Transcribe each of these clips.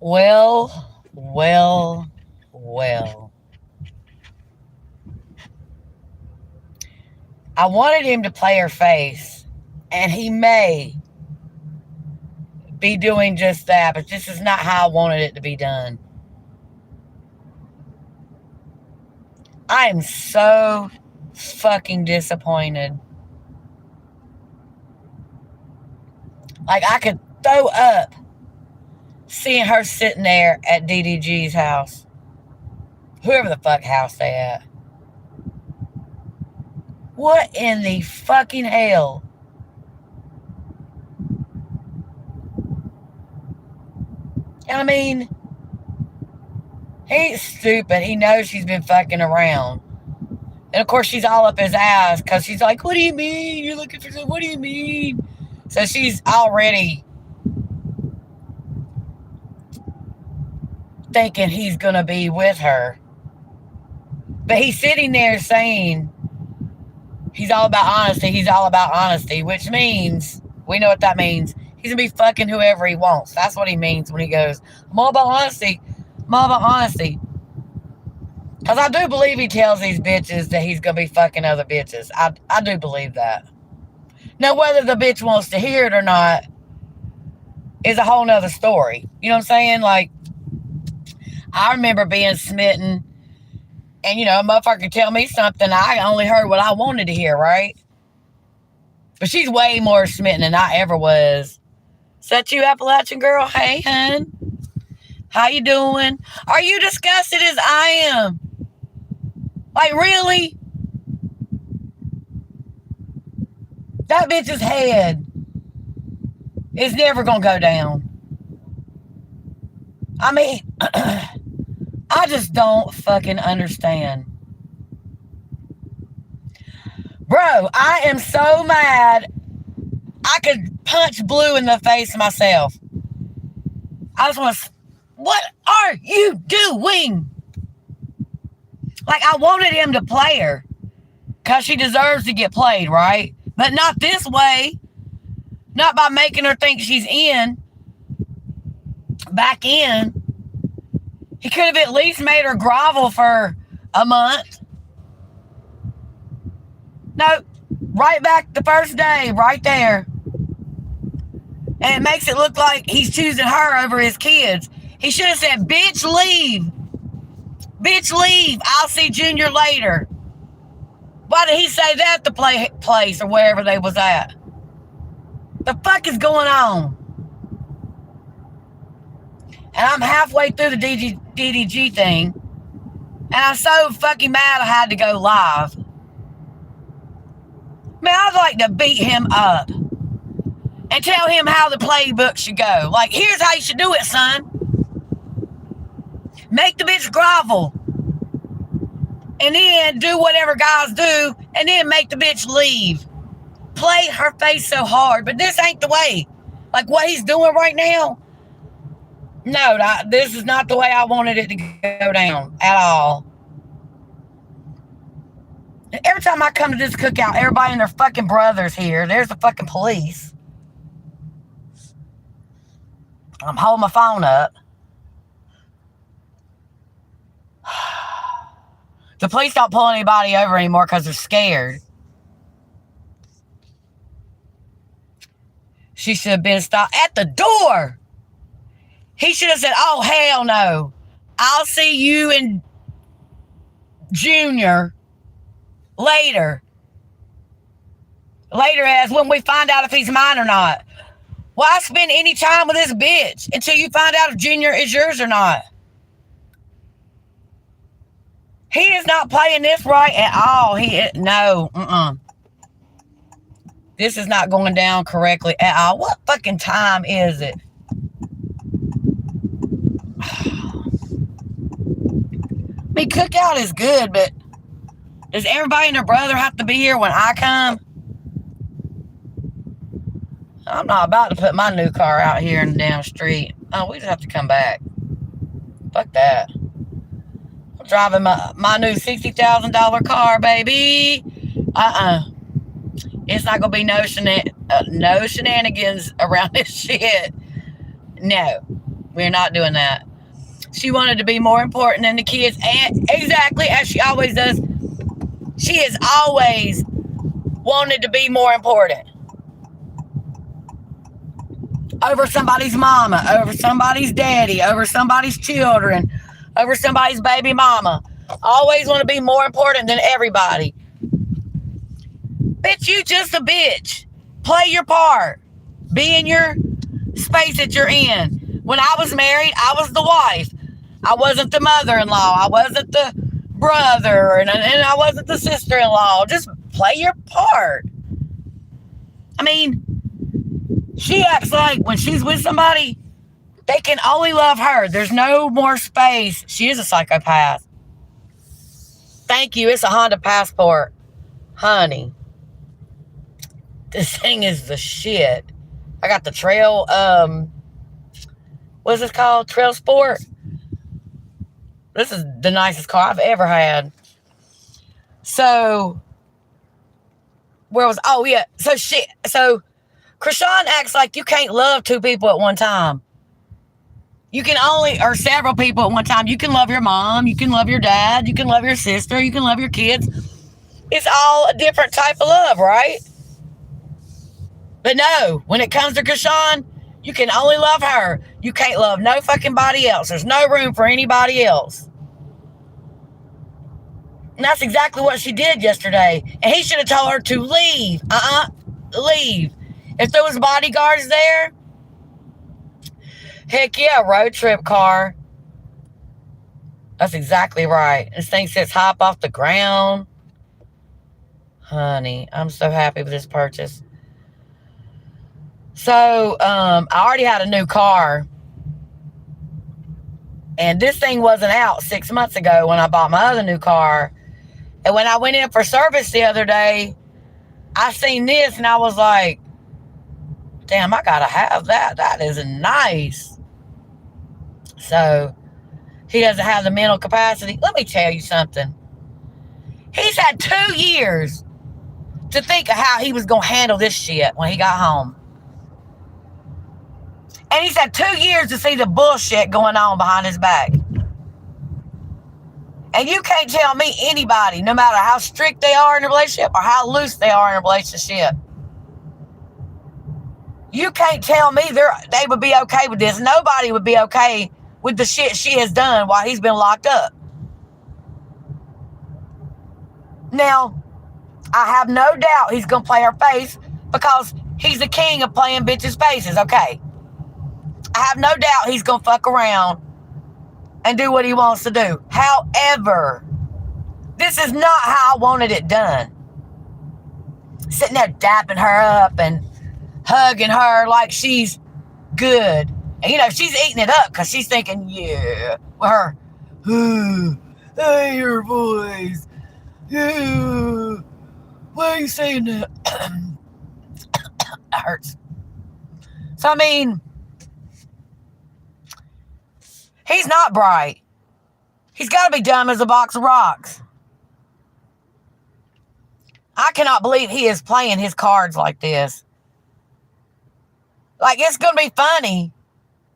Well, well, well. I wanted him to play her face, and he may be doing just that, but this is not how I wanted it to be done. I am so fucking disappointed. Like, I could throw up seeing her sitting there at DDG's house. Whoever the fuck house they at. What in the fucking hell? I mean, he's stupid. He knows she's been fucking around. And of course, she's all up his ass because she's like, what do you mean? You're looking for something? What do you mean? So she's already thinking he's going to be with her. But he's sitting there saying he's all about honesty. He's all about honesty, which means, we know what that means. He's going to be fucking whoever he wants. That's what he means when he goes, I'm all about honesty. I'm all about honesty. Because I do believe he tells these bitches that he's going to be fucking other bitches. I do believe that. Now, whether the bitch wants to hear it or not is a whole nother story. You know what I'm saying? Like, I remember being smitten, and, you know, a motherfucker could tell me something. I only heard what I wanted to hear, right? But she's way more smitten than I ever was. Is that you, Appalachian girl? Hey, hun. How you doing? Are you disgusted as I am? Like, really? That bitch's head is never going to go down. I mean, I just don't fucking understand. Bro, I am so mad I could punch Blue in the face myself. I just want to... What are you doing? Like, I wanted him to play her because she deserves to get played, right? But not this way. Not by making her think she's back in. He could have at least made her grovel for a month. No, right back the first day, right there. And it makes it look like he's choosing her over his kids. He should have said, bitch, leave. Bitch, leave. I'll see Junior later. Why did he say that at the place or wherever they was at? The fuck is going on? And I'm halfway through the DDG thing. And I'm so fucking mad I had to go live. Man, I'd like to beat him up. And tell him how the playbook should go. Like, here's how you should do it, son. Make the bitch grovel. And then do whatever guys do. And then make the bitch leave. Play her face so hard. But this ain't the way. Like what he's doing right now. No, this is not the way I wanted it to go down. At all. And every time I come to this cookout, everybody and their fucking brothers here. There's the fucking police. I'm holding my phone up. The police don't pull anybody over anymore because they're scared. She should have been stopped at the door. He should have said, oh, hell no. I'll see you and Junior later. Later as when we find out if he's mine or not. Why spend any time with this bitch until you find out if Junior is yours or not? He is not playing this right at all. No. This is not going down correctly at all. What fucking time is it? I mean, cookout is good, but does everybody and their brother have to be here when I come? I'm not about to put my new car out here in the damn street. Oh, we just have to come back. Fuck that. I'm driving my new $60,000 car, baby. It's not going to be no shenanigans around this shit. No. We're not doing that. She wanted to be more important than the kids, and exactly as she always does, she has always wanted to be more important over somebody's mama, over somebody's daddy, over somebody's children, over somebody's baby mama. Always want to be more important than everybody. Bitch, you just a bitch. Play your part. Be in your space that you're in. When I was married, I was the wife. I wasn't the mother-in-law. I wasn't the brother, and I wasn't the sister-in-law. Just play your part. I mean, she acts like when she's with somebody, they can only love her. There's no more space. She is a psychopath. Thank you. It's a Honda Passport. Honey. This thing is the shit. I got the Trail, what's this called? Trail Sport. This is the nicest car I've ever had. So, where was, oh yeah. So Krishan acts like you can't love two people at one time. You can only, or several people at one time. You can love your mom, you can love your dad, you can love your sister, you can love your kids. It's all a different type of love, right? But no, when it comes to Krishan, you can only love her. You can't love no fucking body else. There's no room for anybody else. And that's exactly what she did yesterday. And he should have told her to leave. Leave. If there was bodyguards there, heck yeah, road trip car. That's exactly right. This thing sits high up off the ground. Honey, I'm so happy with this purchase. So, I already had a new car. And this thing wasn't out 6 months ago when I bought my other new car. And when I went in for service the other day, I seen this and I was like, damn, I gotta have that. That is nice. So, he doesn't have the mental capacity. Let me tell you something. He's had 2 years to think of how he was going to handle this shit when he got home. And he's had 2 years to see the bullshit going on behind his back. And you can't tell me anybody, no matter how strict they are in a relationship or how loose they are in a relationship, you can't tell me they would be okay with this. Nobody would be okay with the shit she has done while he's been locked up. Now, I have no doubt he's going to play her face because he's the king of playing bitches' faces, okay? I have no doubt he's going to fuck around and do what he wants to do. However, this is not how I wanted it done. Sitting there dapping her up and hugging her like she's good. And, you know, she's eating it up because she's thinking, yeah, with her, hey, your voice. Yeah, why are you saying that? That hurts. So, I mean, he's not bright. He's got to be dumb as a box of rocks. I cannot believe he is playing his cards like this. Like, it's going to be funny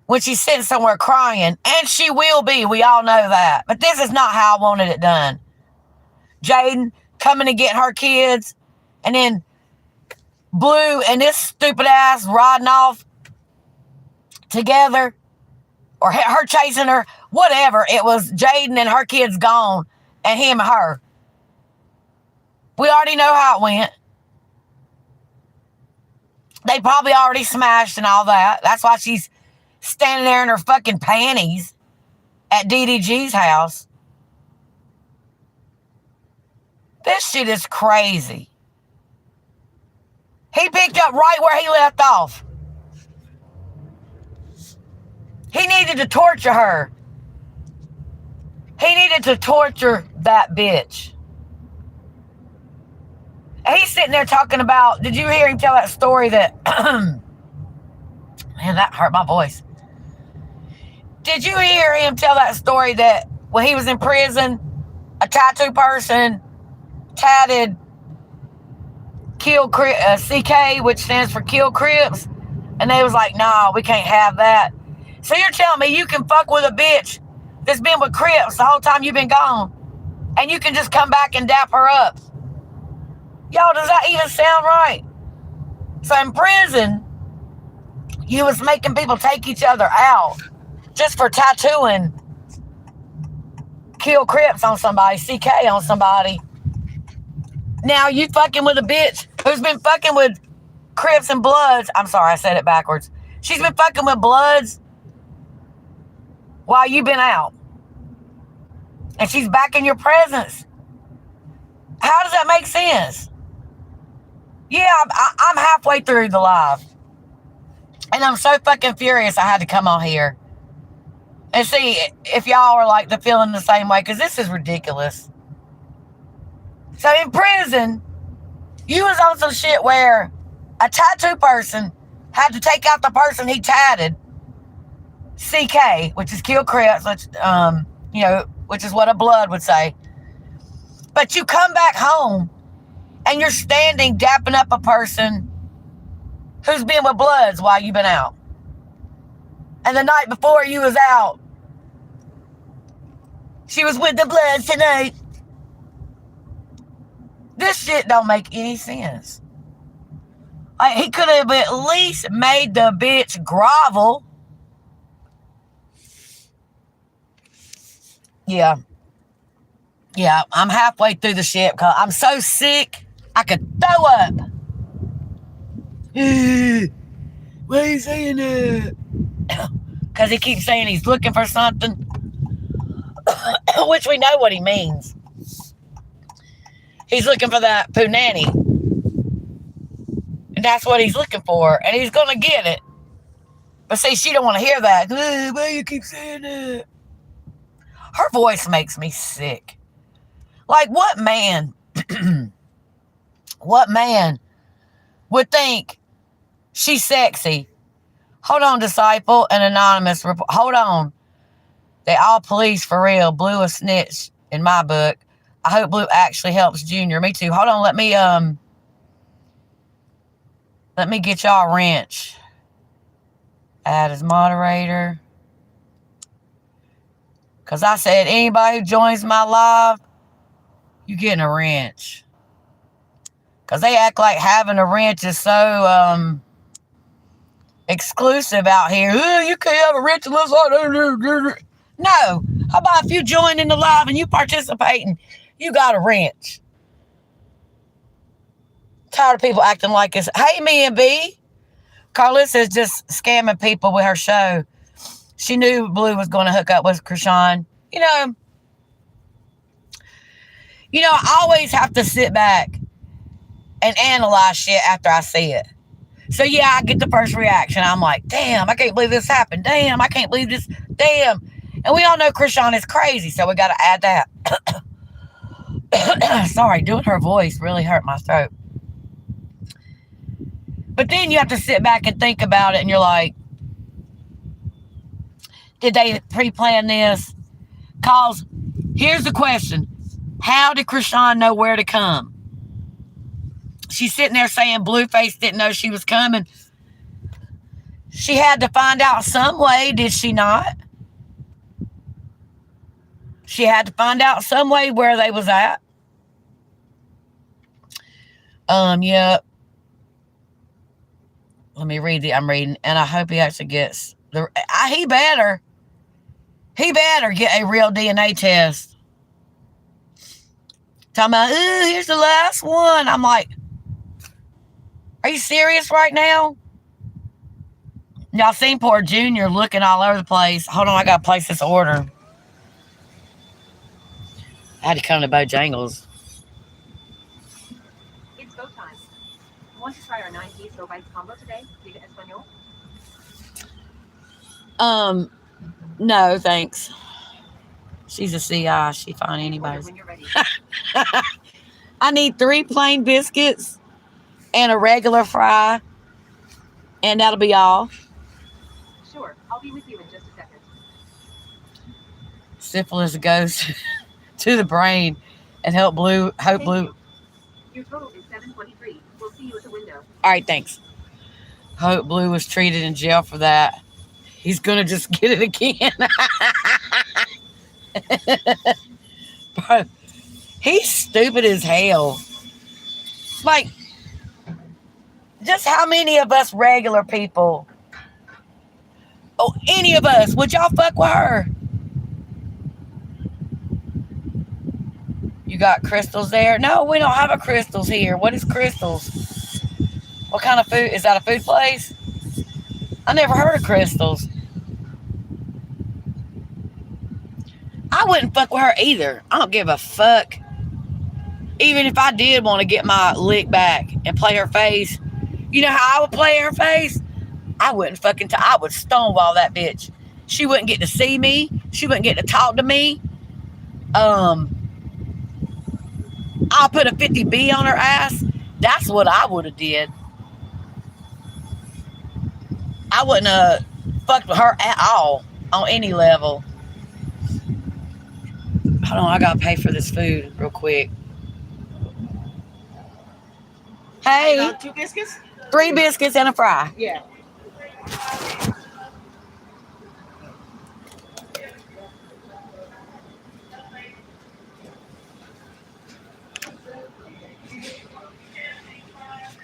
when she's sitting somewhere crying, and she will be. We all know that. But this is not how I wanted it done. Jaden coming and getting her kids, and then Blue and this stupid ass riding off together, or her chasing her, whatever. It was Jaden and her kids gone, and him and her. We already know how it went. They probably already smashed and all that. That's why she's standing there in her fucking panties at DDG's house. This shit is crazy. He picked up right where he left off. He needed to torture her. He needed to torture that bitch. And he's sitting there talking about, did you hear him tell that story that, man, that hurt my voice. Did you hear him tell that story that when he was in prison, a tattoo person tatted CK, which stands for Kill Crips, and they was like, nah, we can't have that. So you're telling me you can fuck with a bitch that's been with Crips the whole time you've been gone, and you can just come back and dap her up? Y'all, does that even sound right? So in prison, you was making people take each other out just for tattooing Kill Crips on somebody, CK on somebody. Now you fucking with a bitch who's been fucking with Crips and Bloods. I'm sorry, I said it backwards. She's been fucking with Bloods while you've been out. And she's back in your presence. How does that make sense? Yeah, I'm halfway through the live. And I'm so fucking furious I had to come on here and see if y'all are like feeling the same way, because this is ridiculous. So in prison, you was on some shit where a tattoo person had to take out the person he tatted, CK, which is Kill Crips, which, which is what a Blood would say. But you come back home and you're standing dapping up a person who's been with Bloods while you've been out. And the night before you was out, she was with the Bloods tonight. This shit don't make any sense. Like, he could have at least made the bitch grovel. Yeah, I'm halfway through the shit because I'm so sick I could throw up. Why are you saying that? Because he keeps saying he's looking for something, which we know what he means. He's looking for that punani. And that's what he's looking for. And he's going to get it. But see, she don't want to hear that. Why you keep saying that? Her voice makes me sick. Like, what man would think she's sexy? Hold on, Disciple and Anonymous. Hold on. They all police for real. Blue a snitch in my book. I hope Blue actually helps Junior. Me too. Hold on. Let me get y'all a wrench. Add as moderator. Because I said anybody who joins my live, you getting a wrench. Because they act like having a wrench is so exclusive out here. You can't have a wrench unless I... No. How about if you join in the live and you participating, you got a wrench. Tired of people acting like it's... Hey, me and B. Carlissa's just scamming people with her show. She knew Blue was going to hook up with Krishan. I always have to sit back and analyze shit after I see it. So, yeah, I get the first reaction. I'm like, damn, I can't believe this happened. Damn, I can't believe this. Damn. And we all know Krishan is crazy, so we got to add that. Sorry, doing her voice really hurt my throat. But then you have to sit back and think about it, and you're like, did they pre-plan this? Because here's the question. How did Krishan know where to come? She's sitting there saying Blueface didn't know she was coming. She had to find out some way, did she not? She had to find out some way where they was at. Yeah. Let me read it. I'm reading. And I hope he actually gets... He better get a real DNA test. Talking about, here's the last one. I'm like, are you serious right now? Y'all seen poor Junior looking all over the place. Hold on, I got to place this order. I had to come to Bojangles. It's go time. Want to try our 9-piece no bites combo today? Viva Espanol? No, thanks. She's a CI. She find anybody. When you're ready. I need 3 plain biscuits and a regular fry, and that'll be all. Sure, I'll be with you in just a second. Syphilis goes to the brain and help Blue. Hope Blue. You. Your total is 723. We'll see you at the window. All right, thanks. Hope Blue was treated in jail for that. He's gonna just get it again. Bro, he's stupid as hell. Like, just how many of us regular people, oh, any of us, would y'all fuck with her? You got crystals there? No, we don't have a crystals here. What is crystals? What kind of food? Is that a food place? I never heard of crystals. I wouldn't fuck with her either. I don't give a fuck. Even if I did want to get my lick back and play her face, you know how I would play her face? I wouldn't fucking I would stonewall that bitch. She wouldn't get to see me. She wouldn't get to talk to me. I'll put a 50B on her ass. That's what I would have did. I wouldn't have fucked with her at all on any level. Hold on, I gotta pay for this food real quick. Hey, 2 biscuits? 3 biscuits and a fry. Yeah.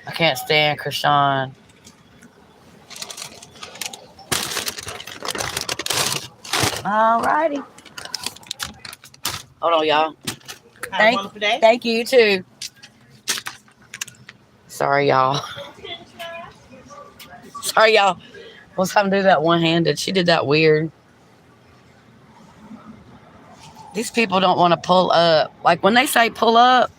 I can't stand Krishan. Alrighty. Hold on, y'all. Have a wonderful day. Thank you, too. Sorry, y'all. Sorry, y'all. Let's have to do that one-handed. She did that weird. These people don't want to pull up. Like, when they say pull up,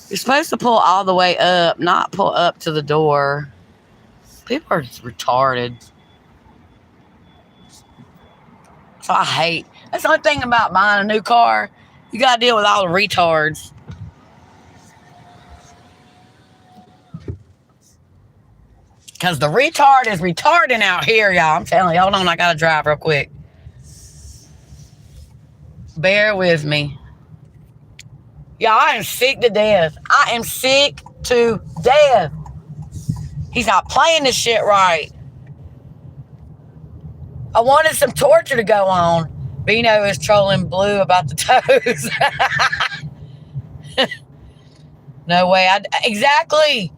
you're supposed to pull all the way up, not pull up to the door. People are just retarded. So I hate. That's the only thing about buying a new car. You got to deal with all the retards. Because the retard is retarding out here, y'all. I'm telling you. Hold on, I got to drive real quick. Bear with me. Y'all, I am sick to death. I am sick to death. He's not playing this shit right. I wanted some torture to go on. Bino is trolling Blue about the toes. No way. Exactly.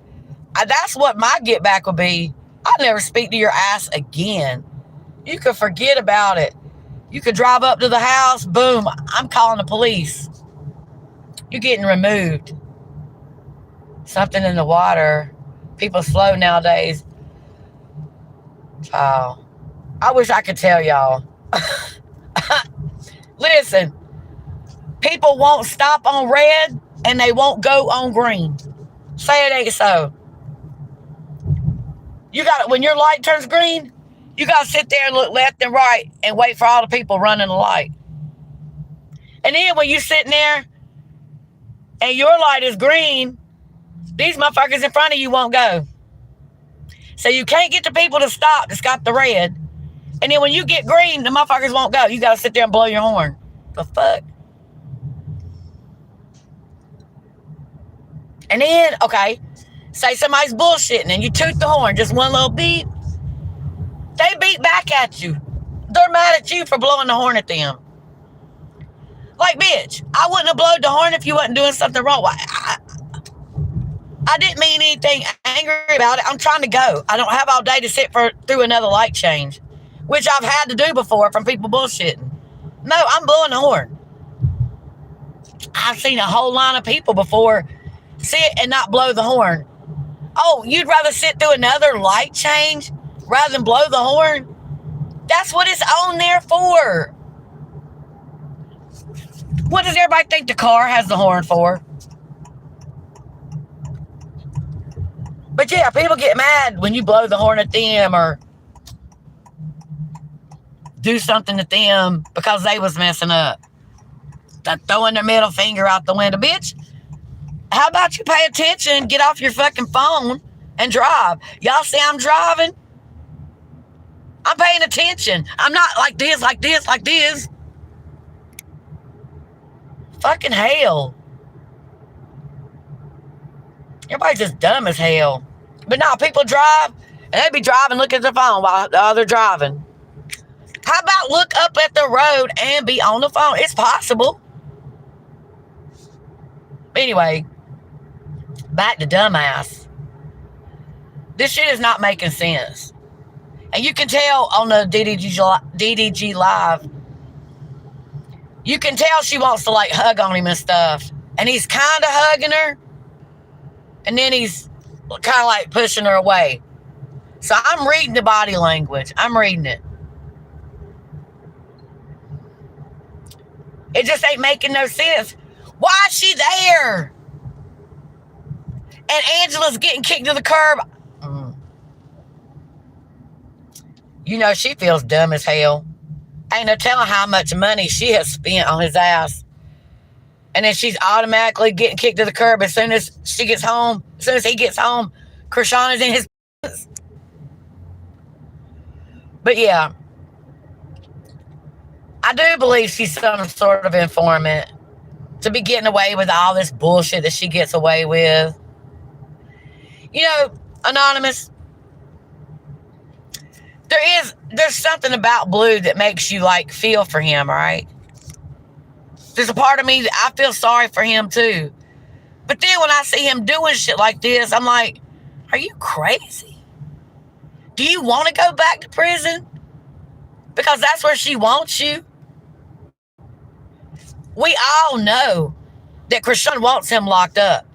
That's what my get back would be. I'll never speak to your ass again. You could forget about it. You could drive up to the house. Boom. I'm calling the police. You're getting removed. Something in the water. People slow nowadays. Child. I wish I could tell y'all. Listen, people won't stop on red and they won't go on green. Say it ain't so. You got when your light turns green, you got to sit there and look left and right and wait for all the people running the light. And then when you're sitting there and your light is green, these motherfuckers in front of you won't go. So you can't get the people to stop that's got the red. And then when you get green, the motherfuckers won't go. You got to sit there and blow your horn. The fuck? And then, okay, say somebody's bullshitting and you toot the horn, just one little beep. They beat back at you. They're mad at you for blowing the horn at them. Like, bitch, I wouldn't have blown the horn if you wasn't doing something wrong. I didn't mean anything angry about it. I'm trying to go. I don't have all day to sit through another light change, which I've had to do before from people bullshitting. No, I'm blowing the horn. I've seen a whole line of people before sit and not blow the horn. Oh, you'd rather sit through another light change rather than blow the horn? That's what it's on there for. What does everybody think the car has the horn for? But yeah, people get mad when you blow the horn at them or do something to them because they was messing up. They're throwing their middle finger out the window. Bitch, how about you pay attention, get off your fucking phone and drive? Y'all see I'm driving? I'm paying attention. I'm not like this, like this, like this. Fucking hell. Everybody's just dumb as hell. But no, people drive, and they be driving, looking at their phone while they're driving. How about look up at the road and be on the phone? It's possible. Anyway, back to dumbass. This shit is not making sense. And you can tell on the DDG Live, you can tell she wants to like hug on him and stuff. And he's kind of hugging her. And then he's kind of like pushing her away. So I'm reading the body language. I'm reading it. It just ain't making no sense. Why is she there? And Angela's getting kicked to the curb. You know, she feels dumb as hell. Ain't no telling how much money she has spent on his ass. And then she's automatically getting kicked to the curb as soon as she gets home. As soon as he gets home, Krishan is in his... But yeah, I do believe she's some sort of informant to be getting away with all this bullshit that she gets away with. You know, Anonymous, there's something about Blue that makes you like feel for him, right? There's a part of me that I feel sorry for him too. But then when I see him doing shit like this, I'm like, are you crazy? Do you want to go back to prison? Because that's where she wants you. We all know that Krishan wants him locked up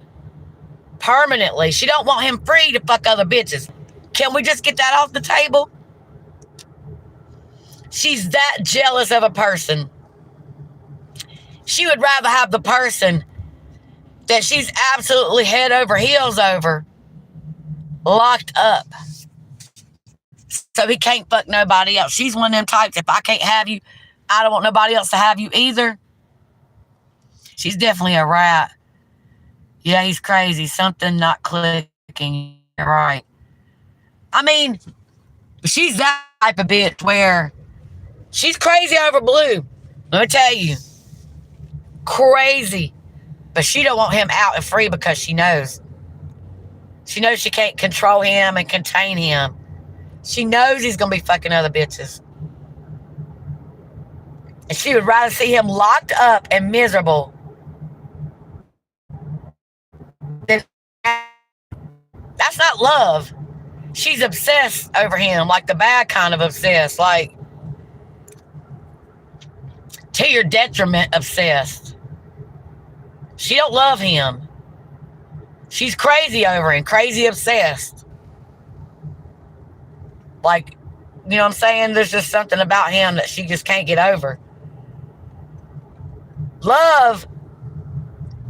permanently. She don't want him free to fuck other bitches. Can we just get that off the table? She's that jealous of a person. She would rather have the person that she's absolutely head over heels over locked up so he can't fuck nobody else. She's one of them types, if I can't have you, I don't want nobody else to have you either. She's definitely a rat. Yeah, he's crazy. Something not clicking. You're right. I mean, she's that type of bitch where she's crazy over Blue. Let me tell you. Crazy. But she don't want him out and free because she knows. She knows she can't control him and contain him. She knows he's going to be fucking other bitches. And she would rather see him locked up and miserable than... That's not love. She's obsessed over him, like the bad kind of obsessed, like to your detriment obsessed. She don't love him. She's crazy over him, crazy obsessed. Like, you know what I'm saying? There's just something about him that she just can't get over. Love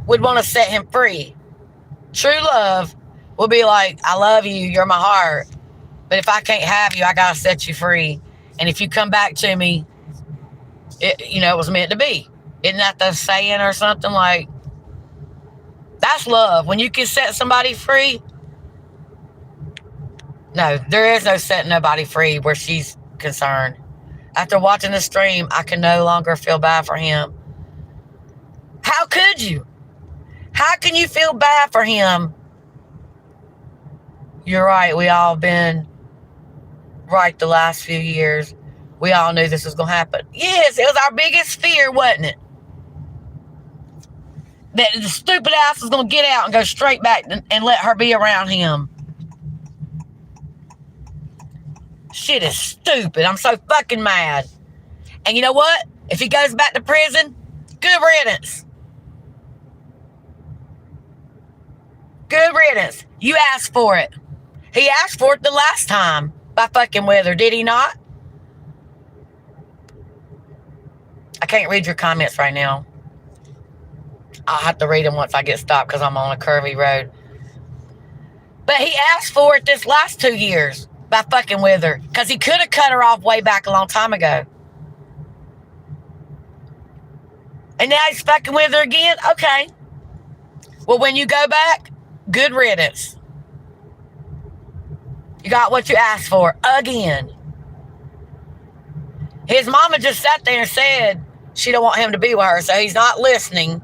would want to set him free. True love will be like, I love you, you're my heart. But if I can't have you, I got to set you free. And if you come back to me, it was meant to be. Isn't that the saying or something? Like, that's love. When you can set somebody free. No, there is no setting nobody free where she's concerned. After watching the stream, I can no longer feel bad for him. How could you? How can you feel bad for him? You're right. We all been right the last few years. We all knew this was going to happen. Yes, it was our biggest fear, wasn't it? That the stupid ass was going to get out and go straight back and let her be around him. Shit is stupid. I'm so fucking mad. And you know what? If he goes back to prison, good riddance. Good riddance. You asked for it. He asked for it the last time by fucking with her, did he not? I can't read your comments right now. I'll have to read them once I get stopped because I'm on a curvy road. But he asked for it this last 2 years by fucking with her because he could have cut her off way back a long time ago. And now he's fucking with her again? Okay. Well, when you go back, good riddance. You got what you asked for again. His mama just sat there and said she don't want him to be with her, so he's not listening.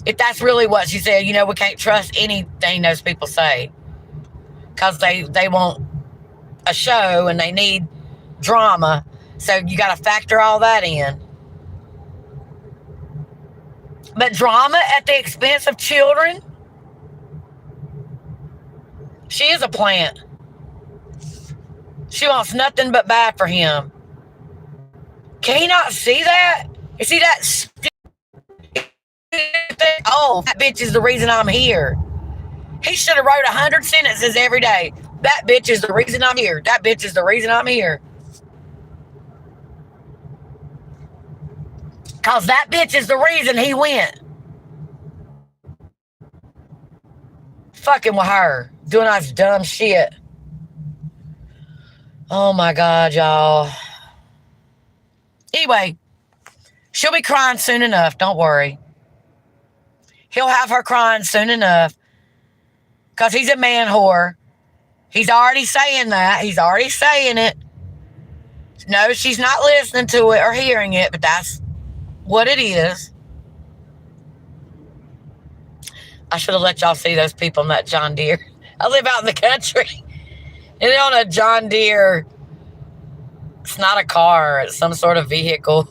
If that's really what she said, we can't trust anything those people say. Because they want a show and they need drama. So you got to factor all that in. But drama at the expense of children? She is a plant. She wants nothing but bad for him. Can he not see that? You see that stupid thing? Oh, that bitch is the reason I'm here. He should have wrote 100 sentences every day. That bitch is the reason I'm here. That bitch is the reason I'm here. Because that bitch is the reason he went. Fucking with her. Doing all this dumb shit. Oh my God, y'all. Anyway, she'll be crying soon enough. Don't worry. He'll have her crying soon enough. Because he's a man whore. He's already saying that. He's already saying it. No, she's not listening to it or hearing it, but that's what it is. I should have let y'all see those people in that John Deere. I live out in the country. And they're on a John Deere. It's not a car. It's some sort of vehicle.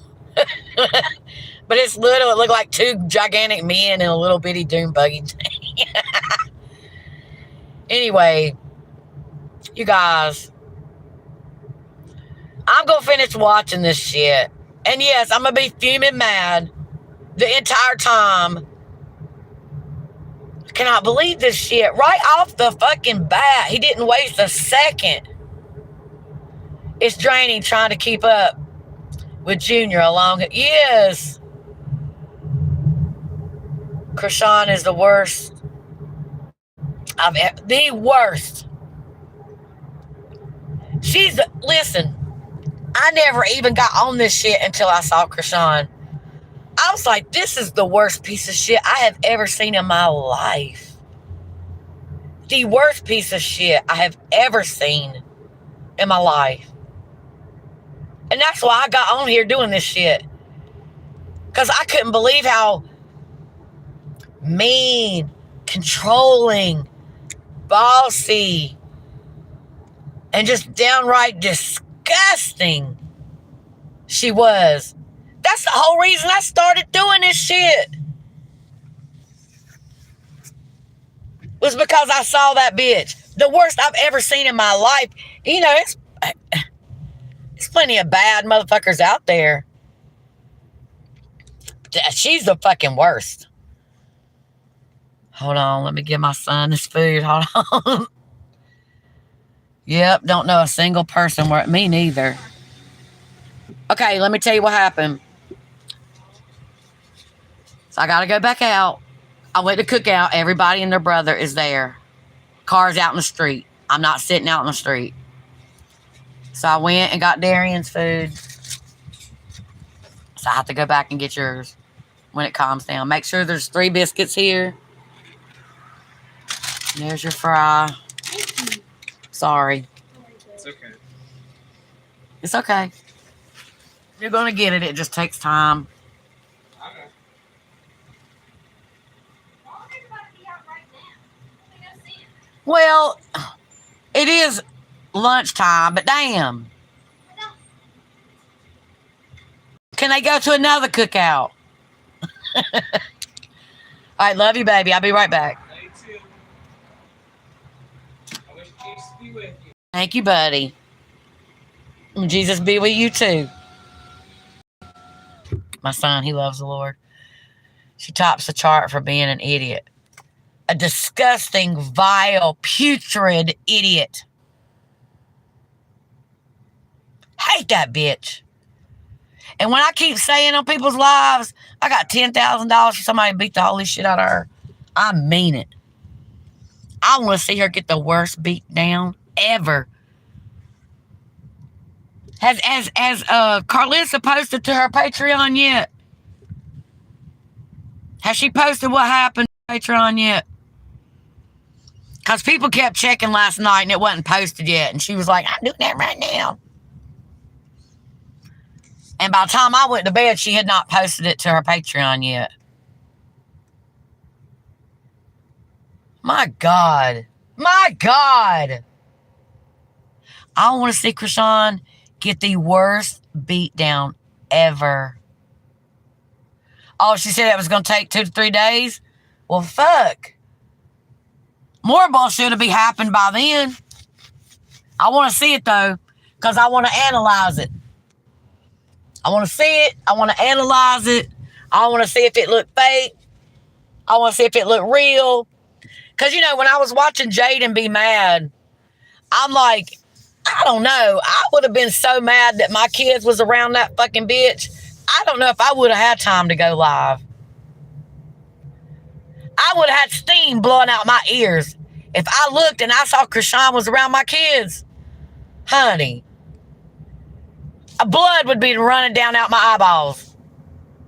But it's little. It looked like two gigantic men in a little bitty dune buggy thing. Anyway, you guys, I'm going to finish watching this shit. And yes, I'm going to be fuming mad the entire time. I cannot believe this shit. Right off the fucking bat, he didn't waste a second. It's draining trying to keep up with Junior along it. Yes. Krishan is the worst. The worst. Listen, I never even got on this shit until I saw Krishan. I was like, this is the worst piece of shit I have ever seen in my life. The worst piece of shit I have ever seen in my life. And that's why I got on here doing this shit. Because I couldn't believe how mean, controlling, bossy, and just downright disgusting she was. That's the whole reason I started doing this shit. Was because I saw that bitch. The worst I've ever seen in my life. You know, it's plenty of bad motherfuckers out there. She's the fucking worst. Hold on, let me give my son his food. Hold on. Yep, don't know a single person. Me neither. Okay, let me tell you what happened. So I got to go back out. I went to cookout. Everybody and their brother is there. Cars out in the street. I'm not sitting out in the street. So I went and got Darian's food. So I have to go back and get yours when it calms down. Make sure there's 3 biscuits here. There's your fry. Sorry. It's okay. It's okay. You're going to get it. It just takes time. Okay. Well, it is lunchtime, but damn. Can they go to another cookout? All right, love you, baby. I'll be right back. Me too. I wish Jesus be with you. Thank you, buddy. And Jesus be with you, too. My son, he loves the Lord. She tops the chart for being an idiot. A disgusting, vile, putrid idiot. Hate that bitch. And when I keep saying on people's lives, I got $10,000 for somebody to beat the holy shit out of her, I mean it. I want to see her get the worst beat down ever. Has Carlissa posted to her Patreon yet? Has she posted what happened to Patreon yet? Because people kept checking last night and it wasn't posted yet. And she was like, I'm doing that right now. And by the time I went to bed, she had not posted it to her Patreon yet. My God. My God. I want to see Krishan get the worst beat down ever. Oh, she said it was going to take 2 to 3 days? Well, fuck. More bullshit will be happened by then. I want to see it, though, because I want to analyze it. I want to see it. I want to analyze it. I want to see if it looked fake. I want to see if it looked real. Because, you know, when I was watching Jaden be mad, I'm like, I don't know. I would have been so mad that my kids was around that fucking bitch. I don't know if I would have had time to go live. I would have had steam blowing out my ears if I looked and I saw Krishan was around my kids. Honey, blood would be running down out my eyeballs.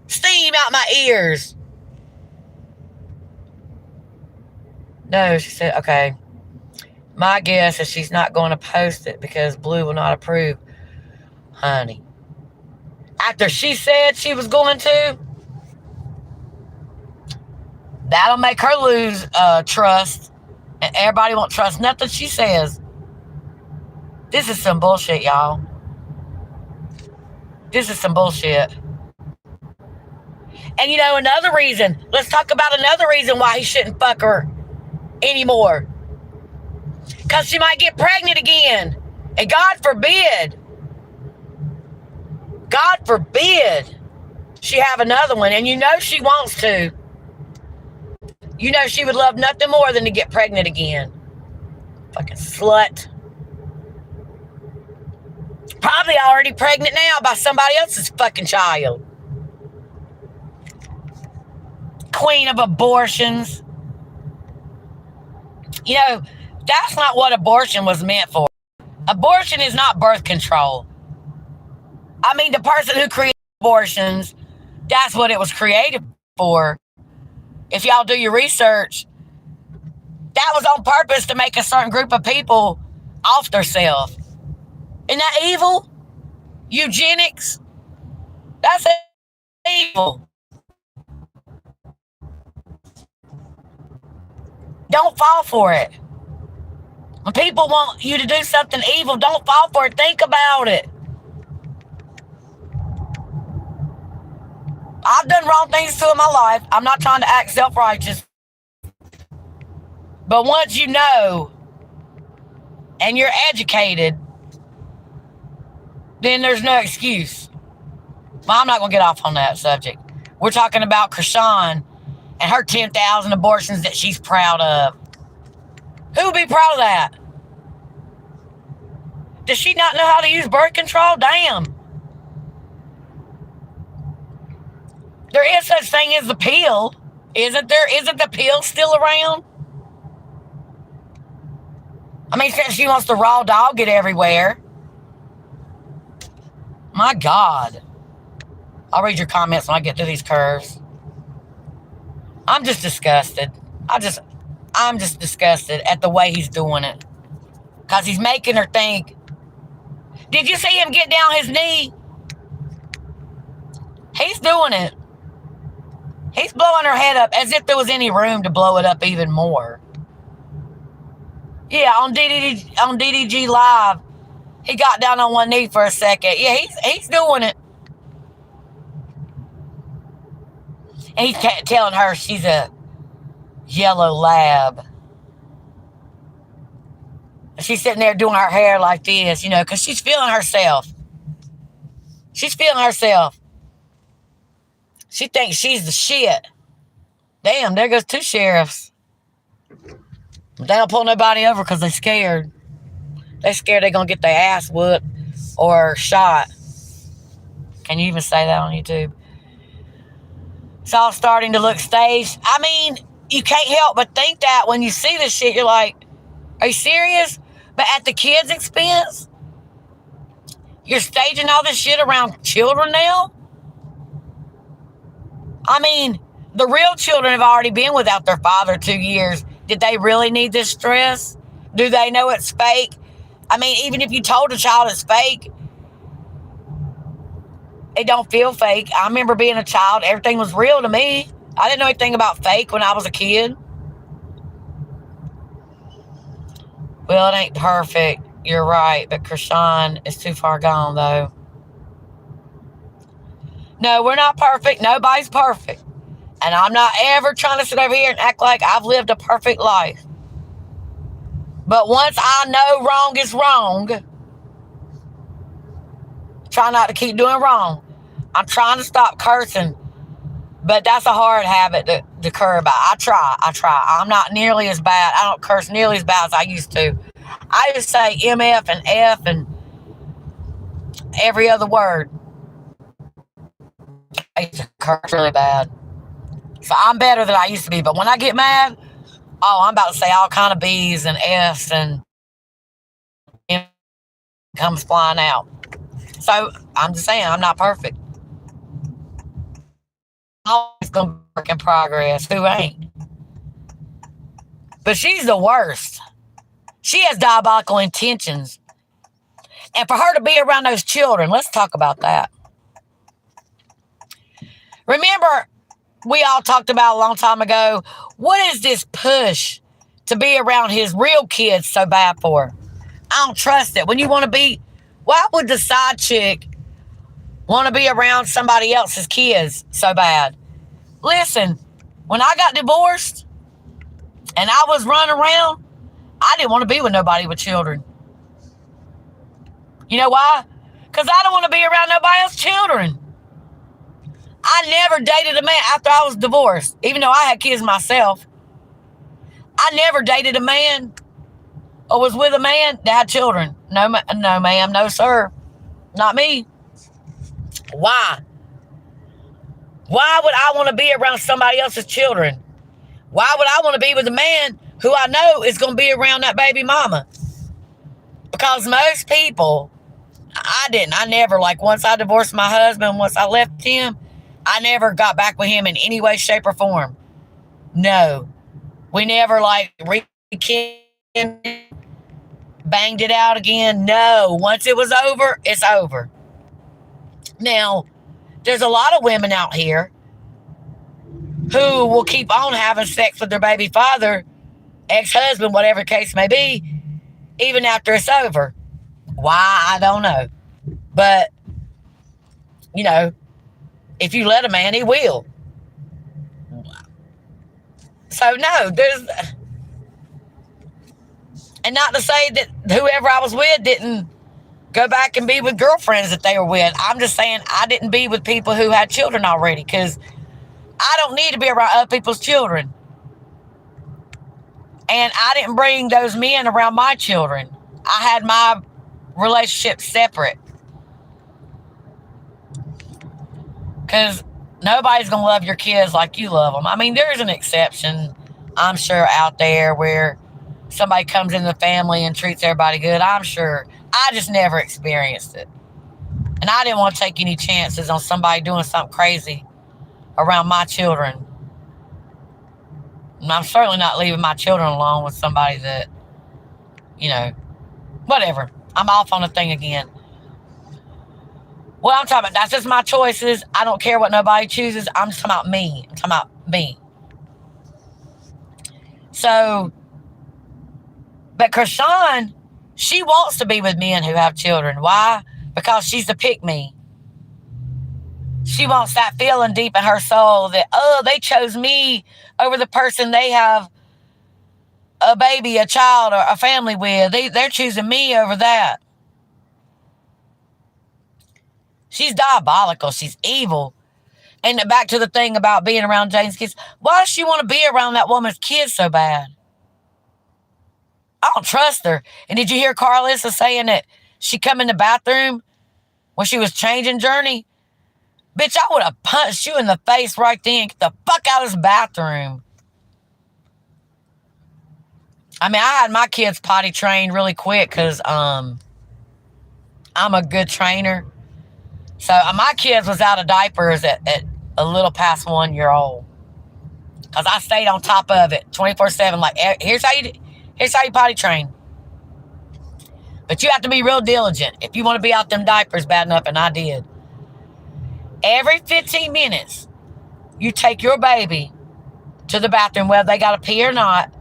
Steam out my ears. No, she said, okay. My guess is she's not going to post it because Blue will not approve. Honey. After she said she was going to, that'll make her lose trust. And everybody won't trust nothing she says. This is some bullshit, y'all. This is some bullshit. And you know, another reason, let's talk about another reason why he shouldn't fuck her anymore. Because she might get pregnant again. And God forbid she have another one. And you know she wants to. You know she would love nothing more than to get pregnant again. Fucking slut. Probably already pregnant now by somebody else's fucking child. Queen of abortions. You know, that's not what abortion was meant for. Abortion is not birth control. I mean, the person who created abortions, that's what it was created for. If y'all do your research, that was on purpose to make a certain group of people off themselves. Isn't that evil? Eugenics? That's evil. Don't fall for it. When people want you to do something evil, don't fall for it. Think about it. I've done wrong things too in my life. I'm not trying to act self-righteous. But once you know and you're educated, then there's no excuse. Well, I'm not going to get off on that subject. We're talking about Krishan and her 10,000 abortions that she's proud of. Who would be proud of that? Does she not know how to use birth control? Damn. There is such thing as the pill. Isn't there? Isn't the pill still around? I mean, since she wants the raw dog it everywhere. My God. I'll read your comments when I get through these curves. I'm just disgusted. I'm just disgusted at the way he's doing it. Because he's making her think. Did you see him get down his knee? He's doing it. He's blowing her head up as if there was any room to blow it up even more. Yeah, on DDG Live, he got down on one knee for a second. Yeah, he's doing it. And he's telling her she's a yellow lab. She's sitting there doing her hair like this, you know, because she's feeling herself. She's feeling herself. She thinks she's the shit. Damn, there goes 2 sheriffs. They don't pull nobody over because they're scared. They're scared they're going to get their ass whooped or shot. Can you even say that on YouTube? It's all starting to look staged. I mean, you can't help but think that when you see this shit, you're like, are you serious? But at the kids' expense? You're staging all this shit around children now? I mean, the real children have already been without their father 2 years. Did they really need this stress? Do they know it's fake? I mean, even if you told a child it's fake, it don't feel fake. I remember being a child. Everything was real to me. I didn't know anything about fake when I was a kid. Well, it ain't perfect. you're right, but Krishan is too far gone, though. No, we're not perfect. Nobody's perfect. And I'm not ever trying to sit over here and act like I've lived a perfect life. But once I know wrong is wrong, try not to keep doing wrong. I'm trying to stop cursing, but that's a hard habit to curb. I try. I'm not nearly as bad. I don't curse nearly as bad as I used to. I just say MF and F and every other word. I used to curse really bad. So I'm better than I used to be. But when I get mad, oh, I'm about to say all kind of B's and F's and M comes flying out. So I'm just saying I'm not perfect. Always gonna be work in progress. Who ain't? But she's the worst. She has diabolical intentions. And for her to be around those children, let's talk about that. Remember, we all talked about a long time ago, what is this push to be around his real kids so bad for? I don't trust it. When you want to be, why would the side chick want to be around somebody else's kids so bad? Listen, when I got divorced and I was running around, I didn't want to be with nobody with children. You know why? Because I don't want to be around nobody else's children. I never dated a man after I was divorced, even though I had kids myself. I never dated a man or was with a man that had children. No, ma'am, no, sir. Not me. Why? Why would I want to be around somebody else's children? Why would I want to be with a man who I know is going to be around that baby mama? Because most people, I didn't. I never, like, once I divorced my husband, once I left him, I never got back with him in any way, shape, or form. No. We never, like, rekindled, banged it out again. No. Once it was over, it's over. Now, there's a lot of women out here who will keep on having sex with their baby father, ex-husband, whatever the case may be, even after it's over. Why? I don't know. But, you know, if you let a man, he will. So, no, there's... And not to say that whoever I was with didn't go back and be with girlfriends that they were with. I'm just saying I didn't be with people who had children already, because I don't need to be around other people's children. And I didn't bring those men around my children. I had my relationship separate. Because nobody's going to love your kids like you love them. I mean, there's an exception, I'm sure, out there where somebody comes in the family and treats everybody good. I'm sure. I just never experienced it. And I didn't want to take any chances on somebody doing something crazy around my children. And I'm certainly not leaving my children alone with somebody that, you know, whatever. I'm off on the thing again. Well, I'm talking about, that's just my choices. I don't care what nobody chooses. I'm just talking about me. I'm talking about me. So, but Krishan, she wants to be with men who have children. Why? Because she's the pick-me. She wants that feeling deep in her soul that, oh, they chose me over the person they have a baby, a child, or a family with. They're choosing me over that. She's diabolical. She's evil. And back to the thing about being around Jane's kids. Why does she want to be around that woman's kids so bad? I don't trust her. And did you hear Carlissa saying that she come in the bathroom when she was changing Journey? Bitch, I would have punched you in the face right then. Get the fuck out of this bathroom. I mean, I had my kids potty trained really quick because I'm a good trainer. So my kids was out of diapers at a little past 1 year old. Because I stayed on top of it 24/7. Like, here's how you potty train. But you have to be real diligent if you want to be out them diapers bad enough, and I did. Every 15 minutes, you take your baby to the bathroom, whether they got to pee or not.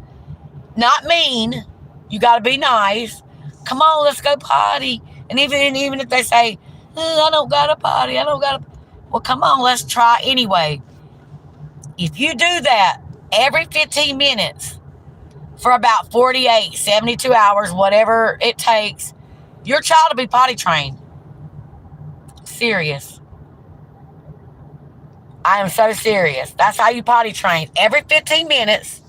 Not mean. You got to be nice. Come on, let's go potty. And even if they say, I don't got a potty, I don't got a... Well, come on, let's try anyway. If you do that every 15 minutes for about 48, 72 hours, whatever it takes, your child will be potty trained. Serious. I am so serious. That's how you potty train. Every 15 minutes,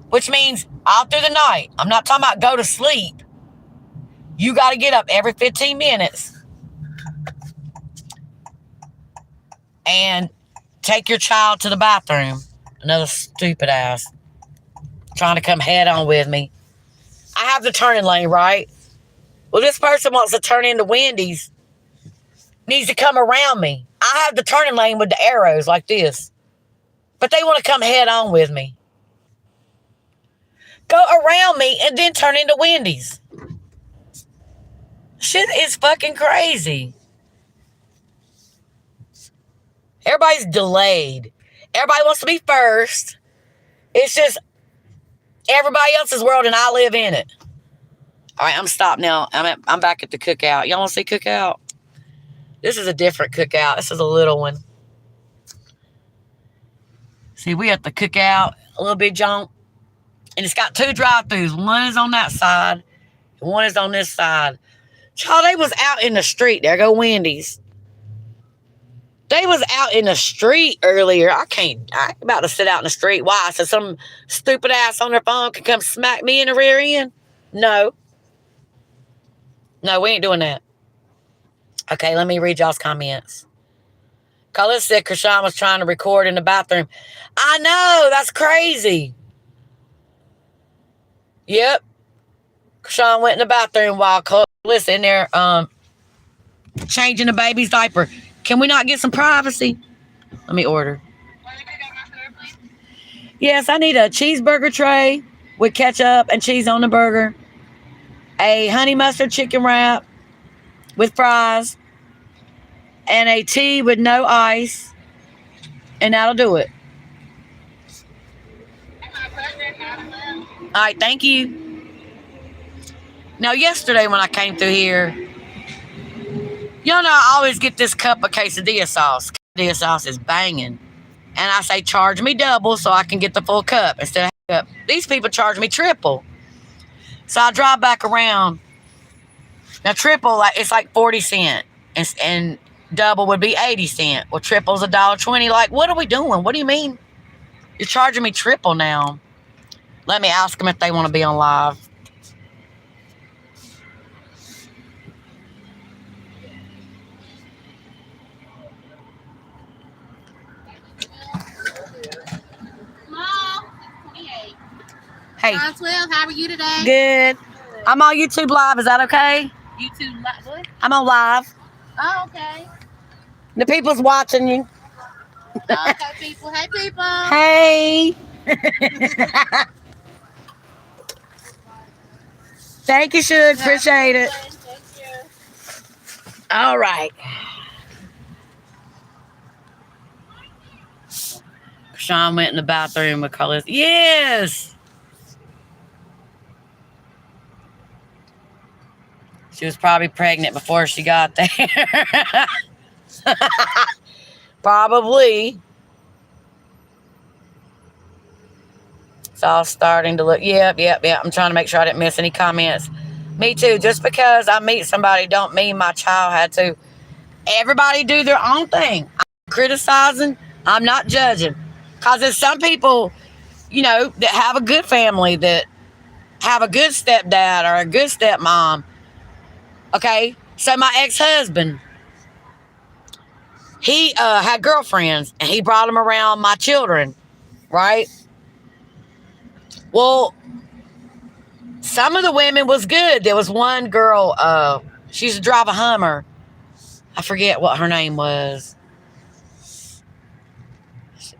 which means all through the night. I'm not talking about go to sleep. You got to get up every 15 minutes and take your child to the bathroom. Another stupid ass trying to come head on with me. I have the turning lane, right? Well, this person wants to turn into Wendy's. Needs to come around me. I have the turning lane with the arrows like this. But they want to come head on with me. Go around me and then turn into Wendy's. Shit is fucking crazy. Everybody's delayed. Everybody wants to be first. It's just everybody else's world and I live in it. All right, I'm stopped now. I'm back at the cookout. Y'all want to see cookout? This is a different cookout. This is a little one. See, we at the cookout, a little bit junk. And it's got 2 drive-thrus. One is on that side, and one is on this side. Child, they was out in the street. There go Wendy's. They was out in the street earlier. I ain't about to sit out in the street. Why? So some stupid ass on their phone can come smack me in the rear end? No. No, we ain't doing that. Okay, let me read y'all's comments. Carla said Krishan was trying to record in the bathroom. I know, that's crazy. Yep. Krishan went in the bathroom while Carla's in there changing the baby's diaper. Can we not get some privacy? Let me order. Yes, I need a cheeseburger tray with ketchup and cheese on the burger. A honey mustard chicken wrap with fries. And a tea with no ice. And that'll do it. All right, thank you. Now, yesterday when I came through here, y'all know I always get this cup of quesadilla sauce. Quesadilla sauce is banging. And I say, charge me double so I can get the full cup instead of half cup. These people charge me triple. So I drive back around. Now, triple, it's like 40 cents. And double would be 80 cents. Well, triple's $1.20. Like, what are we doing? What do you mean? You're charging me triple now. Let me ask them if they want to be on live. Hey. 12, how are you today? Good. I'm on YouTube Live. Is that okay? YouTube Live? What? I'm on live. Oh, okay. The people's watching you. Okay, people. Hey, people. Hey. Thank you, Suge. Appreciate it. Thank you. All right. Sean went in the bathroom with Carlos. Yes. She was probably pregnant before she got there. Probably. It's all starting to look. Yep. I'm trying to make sure I didn't miss any comments. Me too. Just because I meet somebody don't mean my child had to. Everybody do their own thing. I'm criticizing. I'm not judging. Because there's some people, that have a good family, that have a good stepdad or a good stepmom. Okay? So my ex-husband, he had girlfriends, and he brought them around my children, right? Well, some of the women was good. There was one girl, she used to drive a Hummer. I forget what her name was.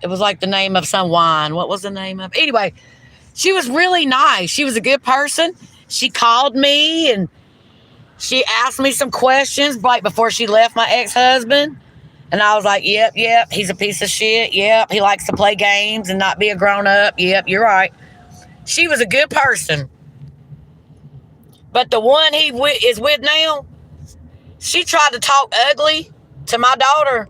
It was like the name of some wine. What was the name of? Anyway, she was really nice. She was a good person. She called me and she asked me some questions right before she left my ex-husband. And I was like, yep, he's a piece of shit. Yep, he likes to play games and not be a grown-up. Yep, you're right. She was a good person. But the one he is with now, she tried to talk ugly to my daughter.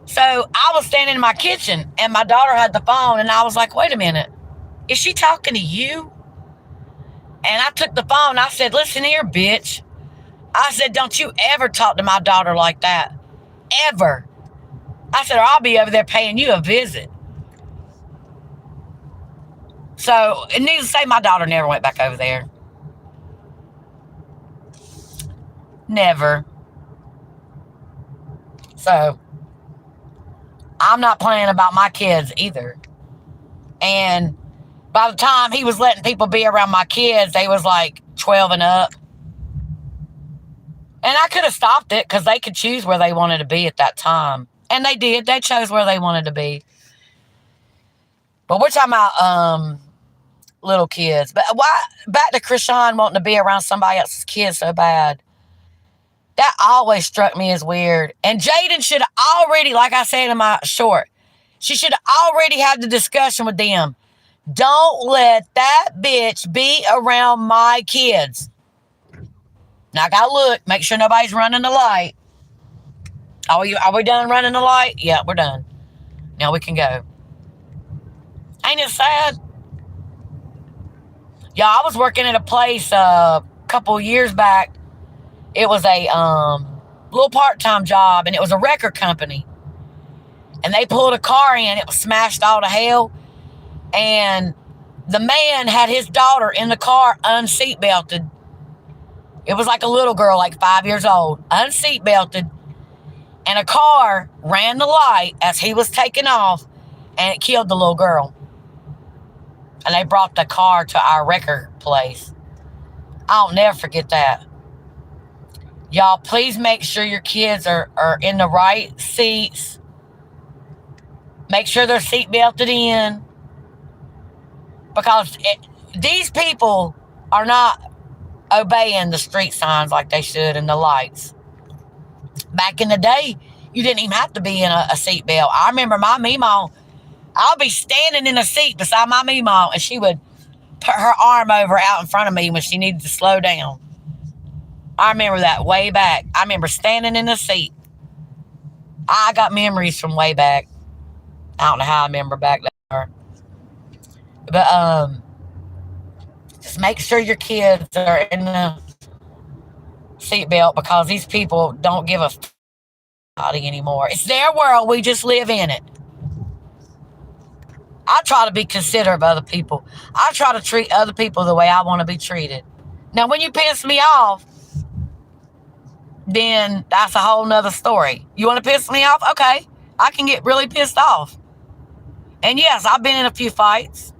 So I was standing in my kitchen and my daughter had the phone and I was like, wait a minute, is she talking to you? And I took the phone and I said, listen here, bitch. I said, don't you ever talk to my daughter like that. Ever. I said, or I'll be over there paying you a visit. So, it needs to say my daughter never went back over there. Never. So, I'm not playing about my kids either. And by the time he was letting people be around my kids, they was like 12 and up. And I could have stopped it because they could choose where they wanted to be at that time. And they did. They chose where they wanted to be. But we're talking about little kids. But why back to Krishan wanting to be around somebody else's kids so bad. That always struck me as weird. And Jaden should have already, like I said in my short, she should have already had the discussion with them. Don't let that bitch be around my kids. Now I gotta look, make sure nobody's running the light. Are we done running the light? Yeah, we're done. Now we can go. Ain't it sad? Yeah, I was working at a place a couple years back. It was a little part-time job, and it was a record company. And they pulled a car in. It was smashed all to hell. And the man had his daughter in the car unseatbelted. It was like a little girl, like 5 years old, unseatbelted. And a car ran the light as he was taking off, and it killed the little girl. And they brought the car to our record place. I'll never forget that. Y'all, please make sure your kids are in the right seats. Make sure they're seat belted in. Because these people are not obeying the street signs like they should and the lights. Back in the day, you didn't even have to be in a seatbelt. I remember my Meemaw, I'll be standing in a seat beside my Meemaw, and she would put her arm over out in front of me when she needed to slow down. I remember that way back. I remember standing in the seat. I got memories from way back. I don't know how I remember back there. But just make sure your kids are in the seatbelt, because these people don't give a anymore. It's their world. We just live in it. I try to be considerate of other people. I try to treat other people the way I want to be treated. Now, when you piss me off, then that's a whole nother story. You want to piss me off? Okay. I can get really pissed off. And yes, I've been in a few fights.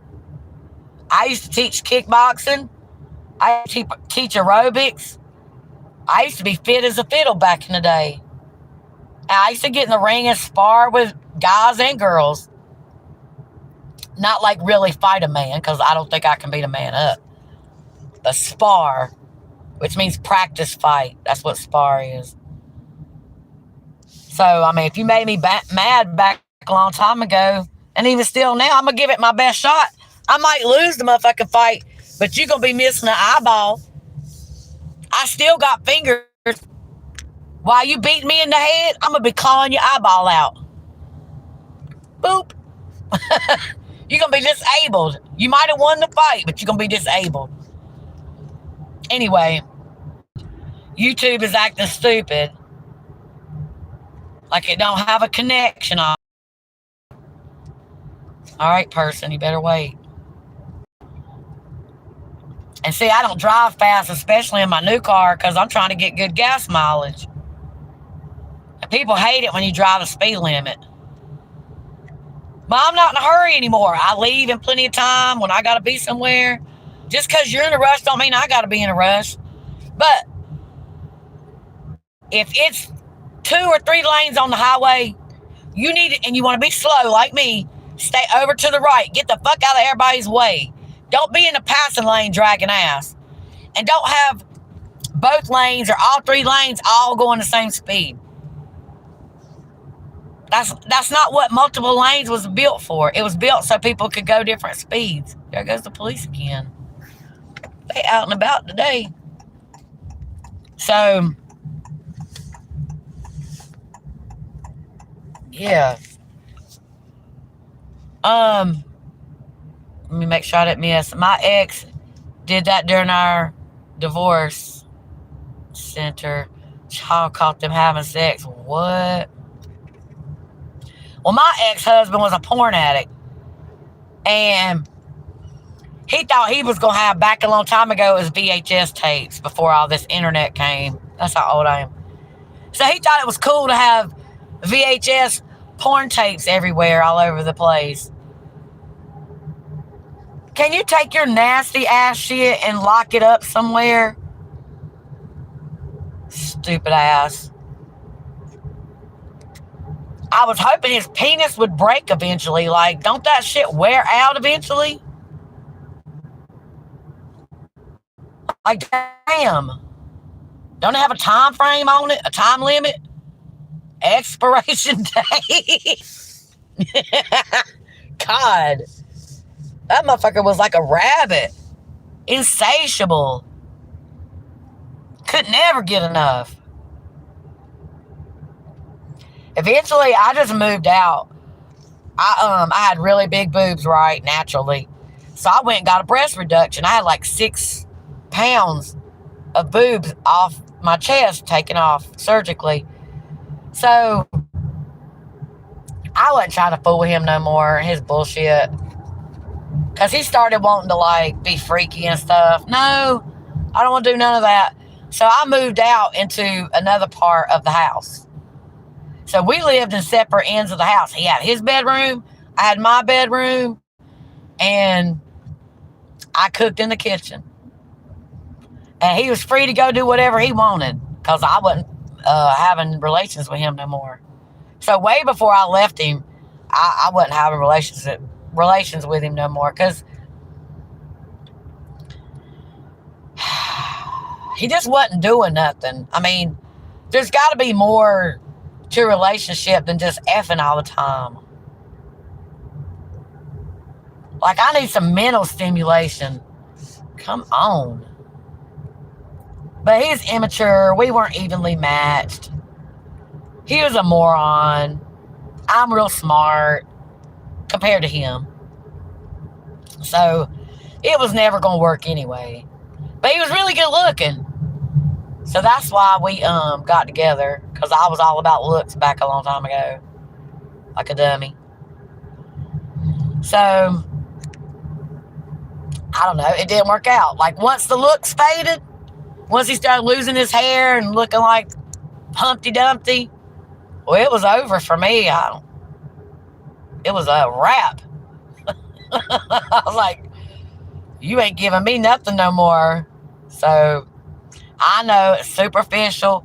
I used to teach kickboxing. I used to teach aerobics. I used to be fit as a fiddle back in the day. And I used to get in the ring and spar with guys and girls. Not like really fight a man, because I don't think I can beat a man up. But spar, which means practice fight. That's what spar is. So, I mean, if you made me mad back a long time ago, and even still now, I'm going to give it my best shot. I might lose the motherfucking fight, but you're going to be missing an eyeball. I still got fingers. While you beat me in the head, I'm going to be clawing your eyeball out. Boop. You're going to be disabled. You might have won the fight, but you're going to be disabled. Anyway, YouTube is acting stupid. Like it don't have a connection on. All right, person, you better wait. And see, I don't drive fast, especially in my new car, because I'm trying to get good gas mileage. And people hate it when you drive the speed limit. But I'm not in a hurry anymore. I leave in plenty of time when I got to be somewhere. Just because you're in a rush don't mean I got to be in a rush. But if it's 2 or 3 lanes on the highway, you need it, and you want to be slow like me, stay over to the right. Get the fuck out of everybody's way. Don't be in the passing lane dragging ass. And don't have both lanes or all 3 lanes all going the same speed. That's not what multiple lanes was built for. It was built so people could go different speeds. There goes the police again. They out and about today. So, yeah. Let me make sure I didn't miss. My ex did that during our divorce center. Child caught them having sex. What? Well, my ex-husband was a porn addict. And he thought he was going to have, back a long time ago, it was VHS tapes before all this internet came. That's how old I am. So he thought it was cool to have VHS porn tapes everywhere, all over the place. Can you take your nasty ass shit and lock it up somewhere? Stupid ass. I was hoping his penis would break eventually. Like, don't that shit wear out eventually? Like, damn. Don't it have a time frame on it? A time limit? Expiration date? God. That motherfucker was like a rabbit. Insatiable. Could never get enough. Eventually, I just moved out. I had really big boobs, right, naturally. So I went and got a breast reduction. I had like 6 pounds of boobs off my chest taken off surgically. So I wasn't trying to fool him no more, his bullshit. Because he started wanting to like be freaky and stuff. No, I don't want to do none of that. So I moved out into another part of the house. So we lived in separate ends of the house. He had his bedroom, I had my bedroom, and I cooked in the kitchen. And he was free to go do whatever he wanted because I wasn't having relations with him no more. So way before I left him, I wasn't having relations with him no more because he just wasn't doing nothing. I mean, there's got to be more to a relationship than just effing all the time. Like, I need some mental stimulation. Come on. But he's immature. We weren't evenly matched. He was a moron. I'm real smart compared to him. So it was never going to work anyway. But he was really good looking. So that's why we got together. Because I was all about looks back a long time ago. Like a dummy. So, I don't know. It didn't work out. Like, once the looks faded, once he started losing his hair and looking like Humpty Dumpty, well, it was over for me. It was a wrap. I was like, you ain't giving me nothing no more. So, I know it's superficial.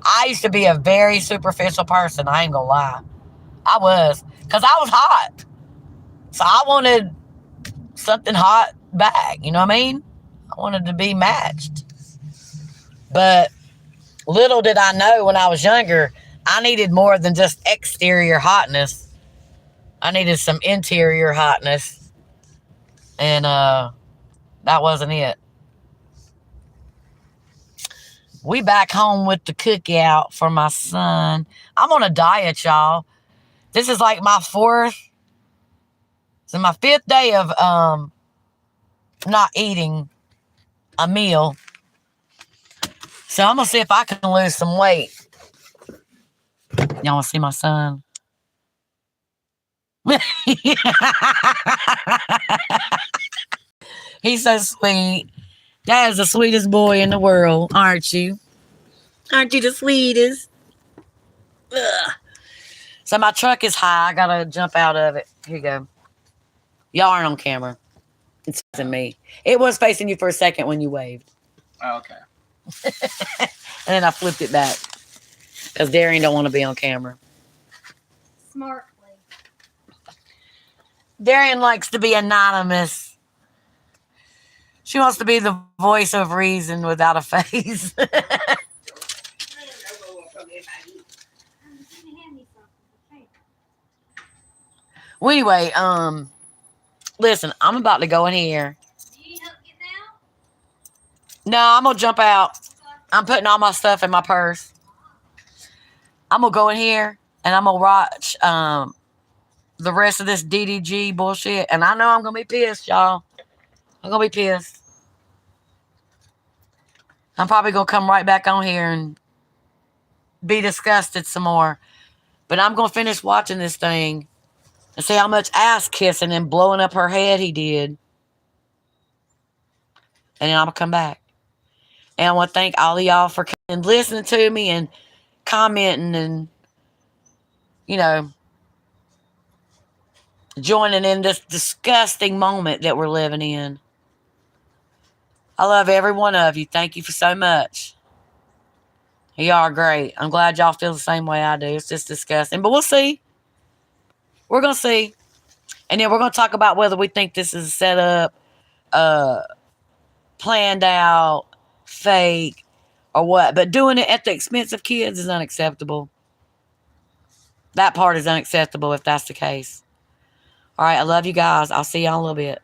I used to be a very superficial person. I ain't gonna lie. I was. Because I was hot. So I wanted something hot back. You know what I mean? I wanted to be matched. But little did I know when I was younger, I needed more than just exterior hotness. I needed some interior hotness. And that wasn't it. We back home with the cookout for my son. I'm on a diet, y'all. This is like my 5th day of not eating a meal. So I'm going to see if I can lose some weight. Y'all want to see my son? He's so sweet. That is the sweetest boy in the world, aren't you? Aren't you the sweetest? Ugh. So my truck is high. I got to jump out of it. Here you go. Y'all aren't on camera. It's facing me. It was facing you for a second when you waved. Oh, okay. And then I flipped it back. Because Darian don't want to be on camera. Smartly. Darian likes to be anonymous. She wants to be the voice of reason without a face. Well, anyway, listen, I'm about to go in here. Do you help get down? No, I'm going to jump out. I'm putting all my stuff in my purse. I'm going to go in here and I'm going to watch the rest of this DDG bullshit. And I know I'm going to be pissed, y'all. I'm going to be pissed. I'm probably going to come right back on here and be disgusted some more. But I'm going to finish watching this thing and see how much ass kissing and blowing up her head he did. And then I'm going to come back. And I want to thank all of y'all for listening to me and commenting and, you know, joining in this disgusting moment that we're living in. I love every one of you. Thank you for so much. You are great. I'm glad y'all feel the same way I do. It's just disgusting. But we'll see. We're going to see. And then we're going to talk about whether we think this is set up, planned out, fake, or what. But doing it at the expense of kids is unacceptable. That part is unacceptable if that's the case. All right, I love you guys. I'll see y'all in a little bit.